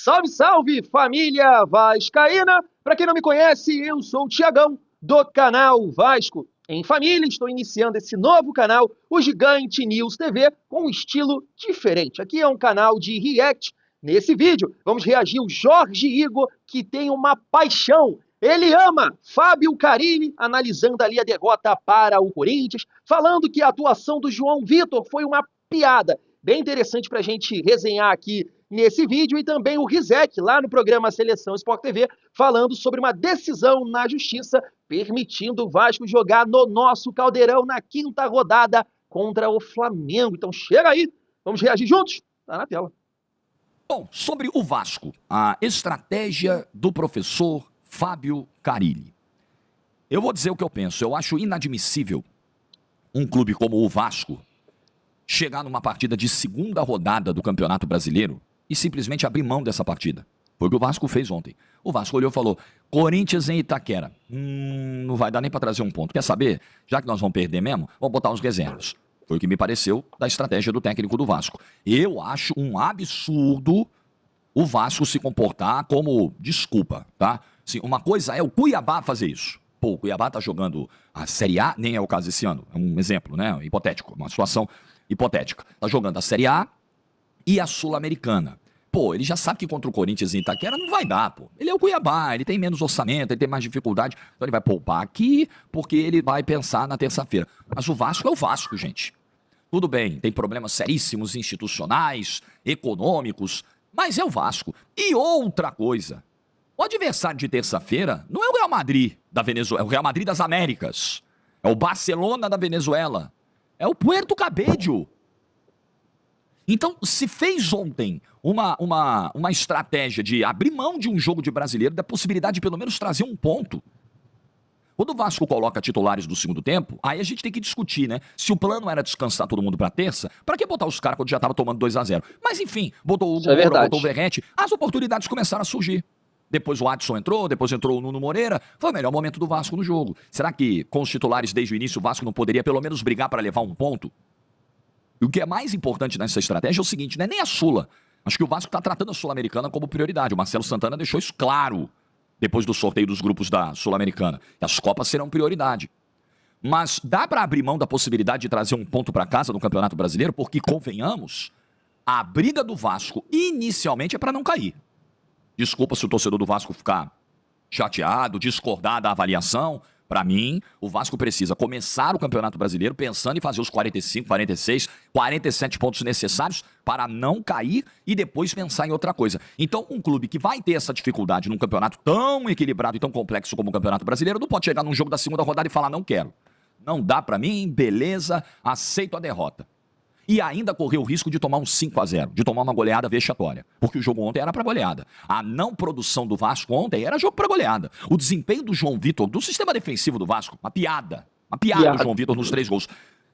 Salve, salve, família vascaína! Para quem não me conhece, eu sou o Thiagão, do canal Vasco em Família. Estou iniciando esse novo canal, o Gigante News TV, com um estilo diferente. Aqui é um canal de react. Nesse vídeo, vamos reagir ao Jorge Igor, que tem uma paixão. Ele ama Fábio Carille, analisando ali a derrota para o Corinthians, falando que a atuação do João Vitor foi uma piada. Bem interessante para a gente resenhar aqui nesse vídeo, e também o Rizek, lá no programa Seleção Sport TV, falando sobre uma decisão na Justiça, permitindo o Vasco jogar no nosso Caldeirão na quinta rodada contra o Flamengo. Então chega aí, vamos reagir juntos? Tá na tela. Bom, sobre o Vasco, a estratégia do professor Fábio Carille. Eu vou dizer o que eu penso. Eu acho inadmissível um clube como o Vasco chegar numa partida de segunda rodada do Campeonato Brasileiro e simplesmente abrir mão dessa partida. Foi o que o Vasco fez ontem. O Vasco olhou e falou: Corinthians em Itaquera. Não vai dar nem para trazer um ponto. Quer saber? Já que nós vamos perder mesmo, vamos botar uns reservas. Foi o que me pareceu da estratégia do técnico do Vasco. Eu acho um absurdo o Vasco se comportar como, desculpa, tá? Assim, uma coisa é o Cuiabá fazer isso. Pô, o Cuiabá tá jogando a Série A, nem é o caso esse ano. É um exemplo, né? Hipotético, uma situação hipotética. Tá jogando a Série A e a Sul-Americana. Pô, ele já sabe que contra o Corinthians em Itaquera não vai dar, pô. Ele é o Cuiabá, ele tem menos orçamento, ele tem mais dificuldade, então ele vai poupar aqui porque ele vai pensar na terça-feira. Mas o Vasco é o Vasco, gente. Tudo bem, tem problemas seríssimos institucionais, econômicos, mas é o Vasco. E outra coisa, o adversário de terça-feira não é o Real Madrid da Venezuela, é o Real Madrid das Américas. É o Barcelona da Venezuela. É o Puerto Cabello. Então, se fez ontem uma estratégia de abrir mão de um jogo de brasileiro, da possibilidade de pelo menos trazer um ponto. Quando o Vasco coloca titulares do segundo tempo, aí a gente tem que discutir, né? Se o plano era descansar todo mundo pra terça, pra que botar os caras quando já tava tomando 2-0? Mas enfim, botou o Hugo Moura, botou o Verrete, as oportunidades começaram a surgir. Depois o Adson entrou, depois entrou o Nuno Moreira. Foi o melhor momento do Vasco no jogo. Será que com os titulares desde o início o Vasco não poderia pelo menos brigar para levar um ponto? E o que é mais importante nessa estratégia é o seguinte, não é nem a Sula. Acho que o Vasco está tratando a Sul-Americana como prioridade. O Marcelo Santana deixou isso claro depois do sorteio dos grupos da Sul-Americana. Que as Copas serão prioridade. Mas dá para abrir mão da possibilidade de trazer um ponto para casa no Campeonato Brasileiro? Porque, convenhamos, a briga do Vasco inicialmente é para não cair. Desculpa se o torcedor do Vasco ficar chateado, discordar da avaliação. Para mim, o Vasco precisa começar o Campeonato Brasileiro pensando em fazer os 45, 46, 47 pontos necessários para não cair e depois pensar em outra coisa. Então, um clube que vai ter essa dificuldade num campeonato tão equilibrado e tão complexo como o Campeonato Brasileiro não pode chegar num jogo da segunda rodada e falar: não quero. Não dá para mim, beleza, aceito a derrota. E ainda correu o risco de tomar um 5-0, de tomar uma goleada vexatória. Porque o jogo ontem era para goleada. A não produção do Vasco ontem era jogo para goleada. O desempenho do João Vitor, do sistema defensivo do Vasco, uma piada. Uma piada do João Vitor nos 3 gols.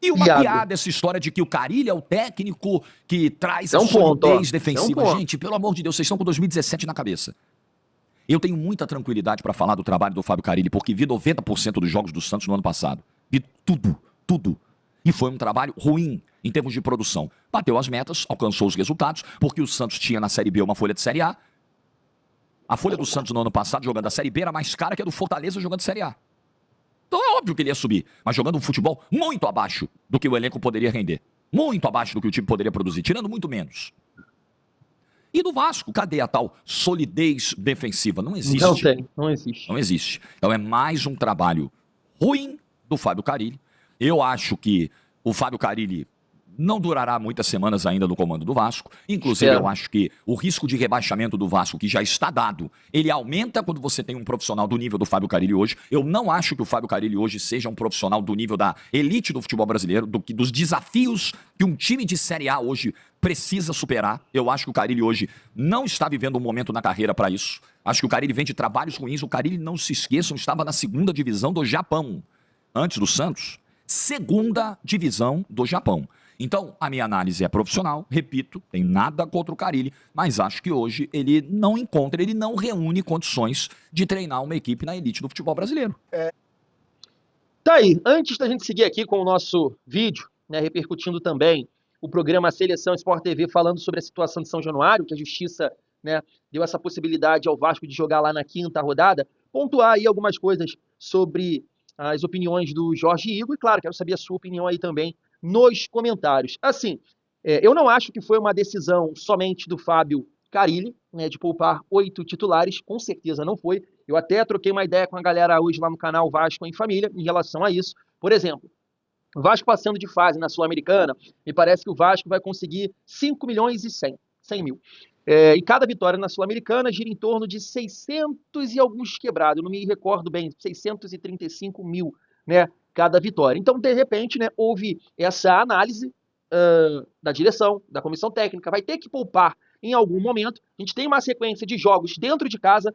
E uma piada essa história de que o Carille é o técnico que traz a solidez defensiva. Gente, pelo amor de Deus, vocês estão com 2017 na cabeça. Eu tenho muita tranquilidade para falar do trabalho do Fábio Carille, porque vi 90% dos jogos do Santos no ano passado. Vi tudo. E foi um trabalho ruim em termos de produção. Bateu as metas, alcançou os resultados, porque o Santos tinha na Série B uma folha de Série A. A folha do Santos no ano passado, jogando a Série B, era mais cara que a do Fortaleza jogando Série A. Então é óbvio que ele ia subir, mas jogando um futebol muito abaixo do que o elenco poderia render. Muito abaixo do que o time poderia produzir, tirando muito menos. E do Vasco, cadê a tal solidez defensiva? Não existe. Não existe. Não existe. Então é mais um trabalho ruim do Fábio Carille. Eu acho que o Fábio Carille não durará muitas semanas ainda no comando do Vasco. Inclusive, eu acho que o risco de rebaixamento do Vasco, que já está dado, ele aumenta quando você tem um profissional do nível do Fábio Carille hoje. Eu não acho que o Fábio Carille hoje seja um profissional do nível da elite do futebol brasileiro, dos desafios que um time de Série A hoje precisa superar. Eu acho que o Carille hoje não está vivendo um momento na carreira para isso. Acho que o Carille vem de trabalhos ruins. O Carille, não se esqueçam, estava na segunda divisão do Japão, antes do Santos. Segunda divisão do Japão. Então, a minha análise é profissional, repito, tem nada contra o Carille, mas acho que hoje ele não reúne condições de treinar uma equipe na elite do futebol brasileiro. Tá aí, antes da gente seguir aqui com o nosso vídeo, né, repercutindo também o programa Seleção Sport TV falando sobre a situação de São Januário, que a Justiça né, deu essa possibilidade ao Vasco de jogar lá na quinta rodada, pontuar aí algumas coisas sobre as opiniões do Jorge Igor, e claro, quero saber a sua opinião aí também nos comentários. Assim, eu não acho que foi uma decisão somente do Fábio Carille, né, de poupar 8 titulares, com certeza não foi. Eu até troquei uma ideia com a galera hoje lá no canal Vasco em Família em relação a isso. Por exemplo, o Vasco passando de fase na Sul-Americana, me parece que o Vasco vai conseguir 5 milhões e 100 mil. E cada vitória na Sul-Americana gira em torno de 600 e alguns quebrados, eu não me recordo bem, 635 mil, né, cada vitória. Então, de repente, né, houve essa análise da direção, da comissão técnica, vai ter que poupar em algum momento. A gente tem uma sequência de jogos dentro de casa,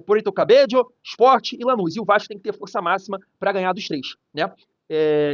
Puerto Cabello, Sport e Lanús, e o Vasco tem que ter força máxima para ganhar dos 3, né?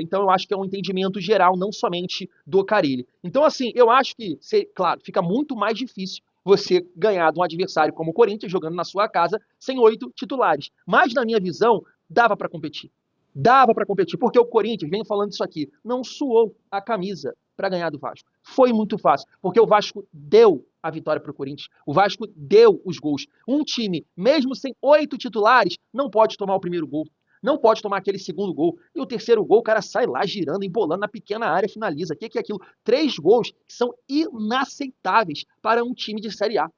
Então eu acho que é um entendimento geral, não somente do Carille. Então, assim, eu acho que, claro, fica muito mais difícil você ganhar de um adversário como o Corinthians, jogando na sua casa, sem 8 titulares. Mas, na minha visão, dava para competir. Dava para competir, porque o Corinthians, venho falando isso aqui, não suou a camisa para ganhar do Vasco. Foi muito fácil, porque o Vasco deu a vitória para o Corinthians. O Vasco deu os gols. Um time, mesmo sem 8 titulares, não pode tomar o primeiro gol. Não pode tomar aquele segundo gol. E o terceiro gol, o cara sai lá girando, embolando na pequena área, finaliza. O que é aquilo? 3 gols que são inaceitáveis para um time de Série A.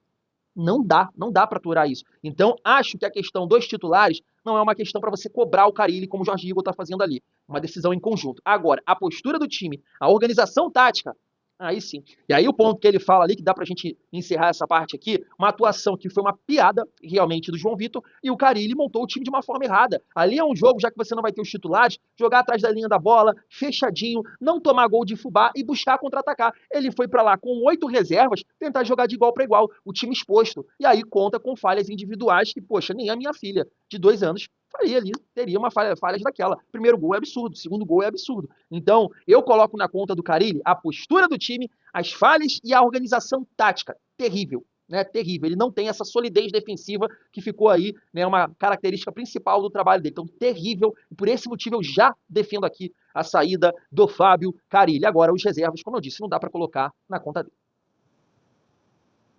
Não dá para aturar isso. Então, acho que a questão dos titulares não é uma questão para você cobrar o Carille, como o Jorge Igor está fazendo ali. Uma decisão em conjunto. Agora, a postura do time, a organização tática, aí sim. E aí o ponto que ele fala ali, que dá pra gente encerrar essa parte aqui, uma atuação que foi uma piada, realmente, do João Vitor, e o Carille montou o time de uma forma errada. Ali é um jogo, já que você não vai ter os titulares, jogar atrás da linha da bola, fechadinho, não tomar gol de fubá e buscar contra-atacar. Ele foi pra lá com 8 reservas, tentar jogar de igual para igual, o time exposto. E aí conta com falhas individuais que, poxa, nem a minha filha de 2 anos faria ali, teria uma falha daquela. Primeiro gol é absurdo, segundo gol é absurdo. Então, eu coloco na conta do Carille a postura do time, as falhas e a organização tática. Terrível, né? Terrível. Ele não tem essa solidez defensiva que ficou aí, né, uma característica principal do trabalho dele. Então, terrível. E por esse motivo eu já defendo aqui a saída do Fábio Carille. Agora, os reservas, como eu disse, não dá para colocar na conta dele.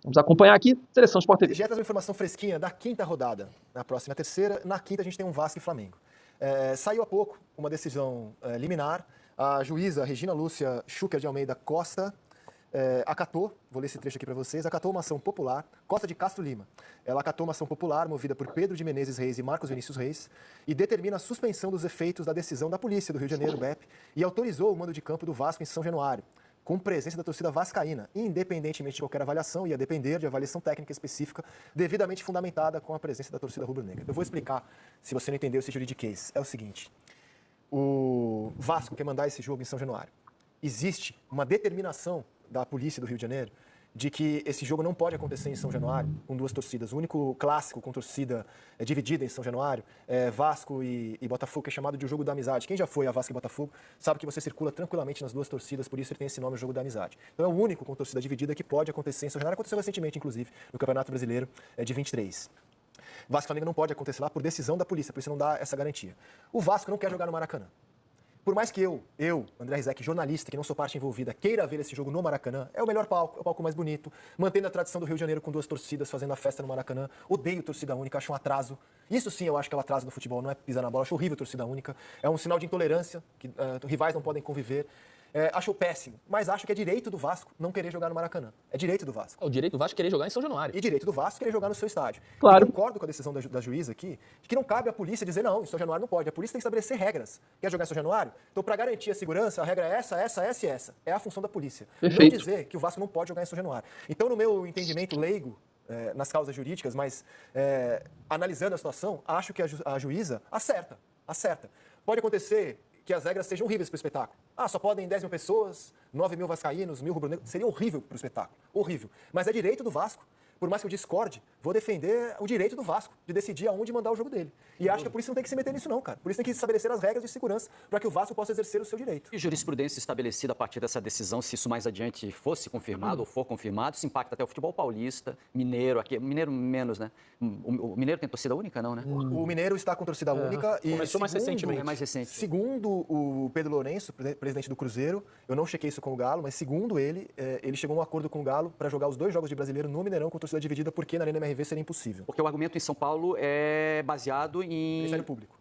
Vamos acompanhar aqui, Seleção Sport TV. Já traz uma informação fresquinha da quinta rodada. Na próxima terceira, na quinta a gente tem um Vasco e Flamengo. Saiu há pouco uma decisão liminar. A juíza Regina Lúcia Schucker de Almeida Costa acatou, vou ler esse trecho aqui para vocês, acatou uma ação popular, Costa de Castro Lima. Ela acatou uma ação popular movida por Pedro de Menezes Reis e Marcos Vinícius Reis e determina a suspensão dos efeitos da decisão da Polícia do Rio de Janeiro, BEP, e autorizou o mando de campo do Vasco em São Januário, com presença da torcida vascaína, independentemente de qualquer avaliação, ia depender de avaliação técnica específica, devidamente fundamentada com a presença da torcida rubro-negra. Eu vou explicar, se você não entendeu esse juridiquês. É o seguinte, o Vasco quer mandar esse jogo em São Januário. Existe uma determinação da Polícia do Rio de Janeiro de que esse jogo não pode acontecer em São Januário, com 2 torcidas. O único clássico com torcida dividida em São Januário é Vasco e Botafogo, que é chamado de o Jogo da Amizade. Quem já foi a Vasco e Botafogo sabe que você circula tranquilamente nas 2 torcidas, por isso ele tem esse nome, o Jogo da Amizade. Então é o único com torcida dividida que pode acontecer em São Januário. Aconteceu recentemente, inclusive, no Campeonato Brasileiro de 23. Vasco e Flamengo não pode acontecer lá por decisão da polícia, por isso não dá essa garantia. O Vasco não quer jogar no Maracanã. Por mais que eu, André Rizek, jornalista, que não sou parte envolvida, queira ver esse jogo no Maracanã, é o melhor palco, é o palco mais bonito, mantendo a tradição do Rio de Janeiro com 2 torcidas fazendo a festa no Maracanã. Odeio torcida única, acho um atraso. Isso sim eu acho que é um atraso no futebol, não é pisar na bola, acho horrível torcida única. É um sinal de intolerância, que rivais não podem conviver. Acho péssimo, mas acho que é direito do Vasco não querer jogar no Maracanã. É direito do Vasco. É o direito do Vasco querer jogar em São Januário. E direito do Vasco querer jogar no seu estádio. Claro. Eu concordo com a decisão da juíza aqui, de que não cabe à polícia dizer não, em São Januário não pode. A polícia tem que estabelecer regras. Quer jogar em São Januário? Então, para garantir a segurança, a regra é essa e essa. É a função da polícia. Perfeito. Não dizer que o Vasco não pode jogar em São Januário. Então, no meu entendimento leigo, nas causas jurídicas, mas analisando a situação, acho que a juíza acerta. Pode acontecer que as regras sejam horríveis para o espetáculo. Só podem 10 mil pessoas, 9 mil vascaínos, 1.000 rubro-negros. Seria horrível para o espetáculo. Horrível. Mas é direito do Vasco. Por mais que eu discorde, vou defender o direito do Vasco de decidir aonde mandar o jogo dele. E acho que a polícia não tem que se meter nisso não, cara. A polícia tem que estabelecer as regras de segurança para que o Vasco possa exercer o seu direito. E jurisprudência estabelecida a partir dessa decisão, se isso mais adiante fosse confirmado ou for confirmado, isso impacta até o futebol paulista, Mineiro, aqui, Mineiro menos, né? O Mineiro tem torcida única, não, né? O Mineiro está com torcida única e começou mais recentemente. É mais recente. Segundo o Pedro Lourenço, presidente do Cruzeiro, eu não chequei isso com o Galo, mas segundo ele, ele chegou a um acordo com o Galo para jogar os 2 jogos de Brasileiro no Mineirão com torcida torcida dividida, por que na Arena MRV seria impossível? Porque o argumento em São Paulo é baseado em... Ministério Público.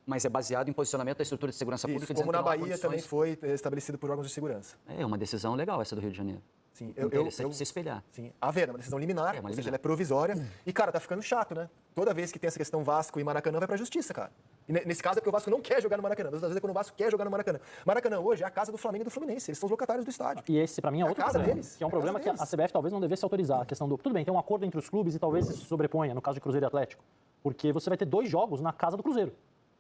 Mas é baseado em posicionamento da estrutura de segurança Isso, pública. como dizendo na que não há Bahia também condições. foi estabelecido por órgãos de segurança. É uma decisão legal essa do Rio de Janeiro. Sim, Interessante se espelhar. Sim, é uma decisão liminar, É uma ou seja, liminar. ela é provisória. E, cara, tá ficando chato, né? Toda vez que tem essa questão Vasco e Maracanã, vai pra justiça, cara. E nesse caso é porque o Vasco não quer jogar no Maracanã. Das vezes é quando o Vasco quer jogar no Maracanã. Maracanã hoje é a casa do Flamengo e do Fluminense. Eles são os locatários do estádio. E esse, pra mim, é É a outro casa problema. deles. Que é um É a problema casa que a deles. CBF talvez não devesse autorizar. A questão do... Tudo bem, tem um acordo entre os clubes e talvez isso se sobreponha, no caso de Cruzeiro e Atlético. Porque você vai ter 2 jogos na casa do Cruzeiro.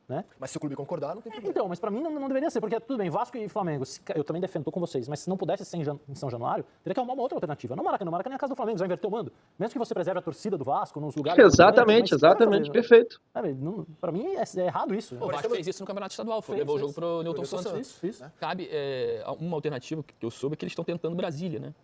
Né? Mas se o clube concordar, não tem problema. Então, mas pra mim não deveria ser, porque tudo bem, Vasco e Flamengo, eu também defendo, tô com vocês, mas se não pudesse ser em São Januário, teria que arrumar uma outra alternativa. Não Maracanã, Maracanã é a casa do Flamengo, você vai inverter o mando. Mesmo que você preserve a torcida do Vasco nos lugares... Exatamente, perfeito. Pra mim é errado isso. O Vasco fez isso no Campeonato Estadual, levou o jogo pro Newton Newton Santos. Santos. Isso. Cabe uma alternativa que eu soube é que eles estão tentando Brasília, né?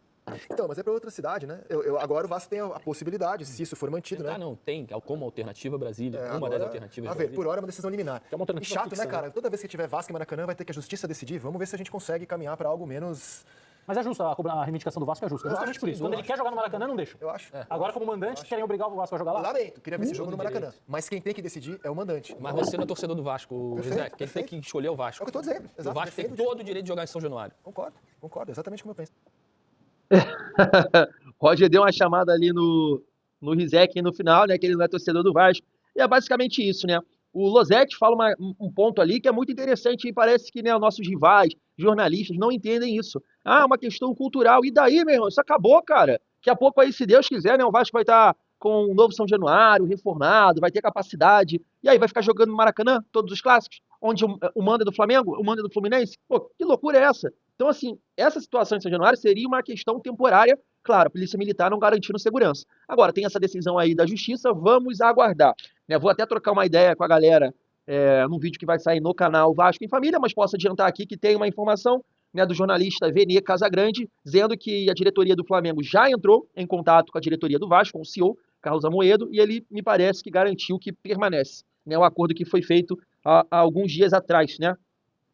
Então, mas é pra outra cidade, né? Agora o Vasco tem a possibilidade, se isso for mantido, né? Não, tem como alternativa Brasília, uma Agora, das alternativas a de ver, Brasília. por hora é uma decisão liminar. É uma E alternativa chato, fixa, né, cara? Toda vez que tiver Vasco e Maracanã, vai ter que a justiça decidir. Vamos ver se a gente consegue caminhar pra algo menos... Mas é justo, a reivindicação do Vasco é justa. Justamente acho, por isso. sem Quando ele quer jogar no Maracanã, não deixa. Eu acho. Agora, como mandante, querem obrigar o Vasco a jogar lá? Lamento, queria ver esse jogo no Todo Maracanã. direito. Mas quem tem que decidir é o mandante. Mas você não é torcedor do Vasco, Perfeito, José. Quem tem perfeito. que escolher é o Vasco. É o que eu tô dizendo. O Exato, Vasco tem defendo todo o direito de jogar em São Januário. Concordo, exatamente como eu penso. Roger deu uma chamada ali no Rizek no final, né? Que ele não é torcedor do Vasco. E é basicamente isso, né? O Losetti fala um ponto ali que é muito interessante e parece que, né, os nossos rivais, jornalistas, não entendem isso. Ah, uma questão cultural. E daí, meu irmão? Isso acabou, cara. Daqui a pouco aí, se Deus quiser, né? O Vasco vai estar com um novo São Januário, reformado, vai ter capacidade. E aí, vai ficar jogando no Maracanã, todos os clássicos, onde o mando é do Flamengo, o mando é do Fluminense? Pô, que loucura é essa? Então, assim, essa situação em São Januário seria uma questão temporária. Claro, a Polícia Militar não garantindo segurança. Agora, tem essa decisão aí da Justiça, vamos aguardar. Né? Vou até trocar uma ideia com a galera num vídeo que vai sair no canal Vasco em Família, mas posso adiantar aqui que tem uma informação, né, do jornalista Vene Casagrande, dizendo que a diretoria do Flamengo já entrou em contato com a diretoria do Vasco, com o CEO, Carlos Amoedo, e ele me parece que garantiu que permanece, né, o acordo que foi feito há alguns dias atrás, né?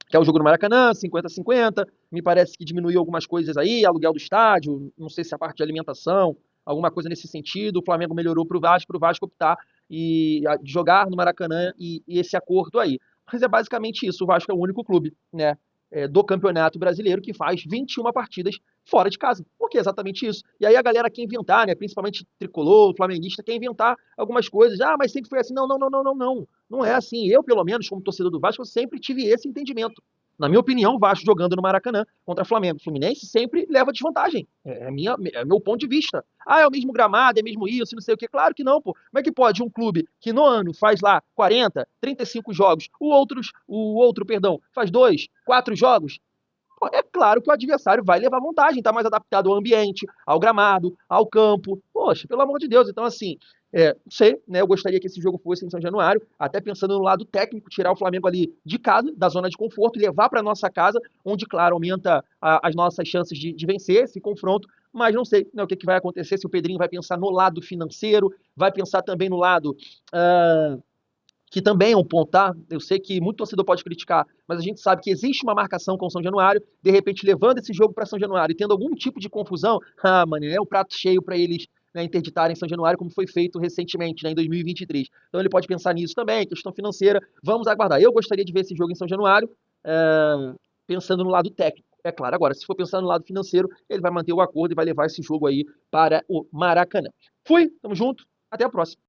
Que é o jogo no Maracanã, 50-50, me parece que diminuiu algumas coisas aí, aluguel do estádio, não sei se a parte de alimentação, alguma coisa nesse sentido, o Flamengo melhorou para o Vasco optar e jogar no Maracanã e esse acordo aí. Mas é basicamente isso, o Vasco é o único clube, né, do Campeonato Brasileiro que faz 21 partidas fora de casa. Por que exatamente isso? E aí a galera quer inventar, né, principalmente tricolor, flamenguista, quer inventar algumas coisas. Ah, mas sempre foi assim. Não. Não é assim. Eu, pelo menos, como torcedor do Vasco, eu sempre tive esse entendimento. Na minha opinião, o Vasco jogando no Maracanã contra Flamengo e Fluminense sempre leva desvantagem. É meu ponto de vista. Ah, é o mesmo gramado, é mesmo isso, não sei o quê. Claro que não, pô. Como é que pode um clube que no ano faz lá 40, 35 jogos, o outro, faz 2, 4 jogos? Pô, é claro que o adversário vai levar vantagem, está mais adaptado ao ambiente, ao gramado, ao campo. Poxa, pelo amor de Deus. Então, assim, não sei, né? Eu gostaria que esse jogo fosse em São Januário, até pensando no lado técnico, tirar o Flamengo ali de casa, da zona de conforto, e levar para nossa casa, onde, claro, aumenta as nossas chances de vencer esse confronto, mas não sei, né, o que vai acontecer, se o Pedrinho vai pensar no lado financeiro, vai pensar também no lado... que também é um ponto, tá? Eu sei que muito torcedor pode criticar, mas a gente sabe que existe uma marcação com o São Januário, de repente levando esse jogo para São Januário e tendo algum tipo de confusão, mano, é o prato cheio para eles, né, interditarem São Januário, como foi feito recentemente, né, em 2023. Então ele pode pensar nisso também, questão financeira, vamos aguardar. Eu gostaria de ver esse jogo em São Januário, pensando no lado técnico. É claro, agora, se for pensar no lado financeiro, ele vai manter o acordo e vai levar esse jogo aí para o Maracanã. Fui, tamo junto, até a próxima.